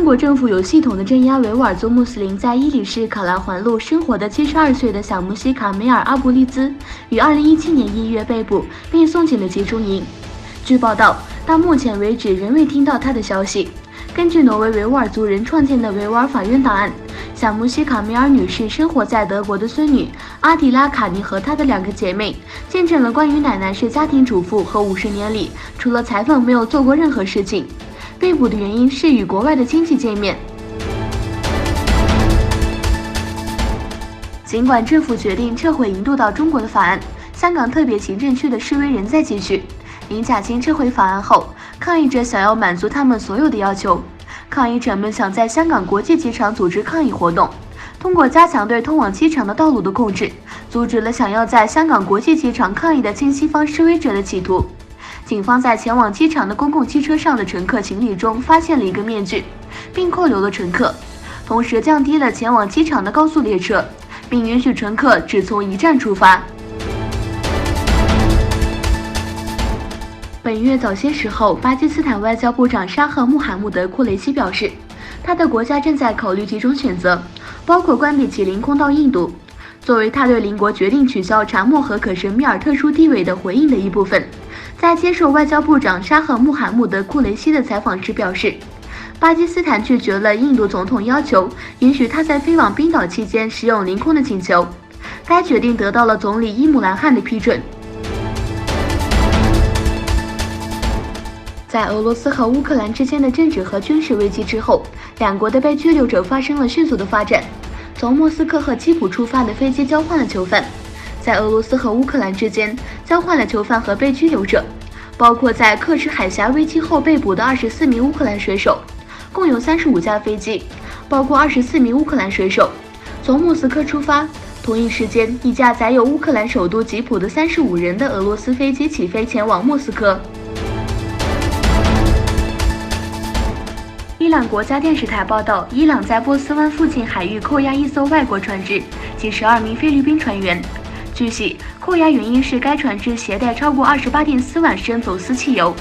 国政府有系统地镇压维吾尔族穆斯林在伊犁市卡兰环路生活的72岁的小穆希卡梅尔阿布利兹，于2017年1月被捕并送进了集中营。据报道，到目前为止仍未听到他的消息。根据挪威维吾尔族人创建的维吾尔法院档案，小穆希卡梅尔女士生活在德国的孙女阿迪拉卡尼和她的2个姐妹，见证了关于奶奶是家庭主妇和50年里除了裁缝没有做过任何事情。被捕的原因是与国外的亲戚见面。尽管政府决定撤回引渡到中国的法案，香港特别行政区的示威仍在继续。林贾清撤回法案后，抗议者想要满足他们所有的要求。抗议者们想在香港国际机场组织抗议活动，通过加强对通往机场的道路的控制，阻止了想要在香港国际机场抗议的亲西方示威者的企图。警方在前往机场的公共汽车上的乘客行李中发现了一个面具，并扣留了乘客，同时降低了前往机场的高速列车，并允许乘客只从一站出发。本月早些时候，巴基斯坦外交部长沙赫穆罕默德·库雷西表示，他的国家正在考虑几种选择，包括关闭其领空到印度，作为他对邻国决定取消查谟和可什米尔特殊地位的回应的一部分。在接受外交部长沙赫穆罕默德·库雷西的采访时表示，巴基斯坦拒绝了印度总统要求允许他在飞往冰岛期间使用领空的请求。该决定得到了总理伊姆兰汗的批准。在俄罗斯和乌克兰之间的政治和军事危机之后，两国的被拘留者发生了迅速的发展。从莫斯科和基辅出发的飞机交换了囚犯，在俄罗斯和乌克兰之间交换了囚犯和被拘留者，包括在克什海峡危机后被捕的24名乌克兰水手。共有35架飞机，包括24名乌克兰水手，从莫斯科出发。同一时间，一架载有乌克兰首都吉普的35人的俄罗斯飞机起飞前往莫斯科。伊朗国家电视台报道，伊朗在波斯湾附近海域扣押一艘外国船只及12名菲律宾船员。据悉，扣押原因是该船只携带超过28.4万升走私汽油。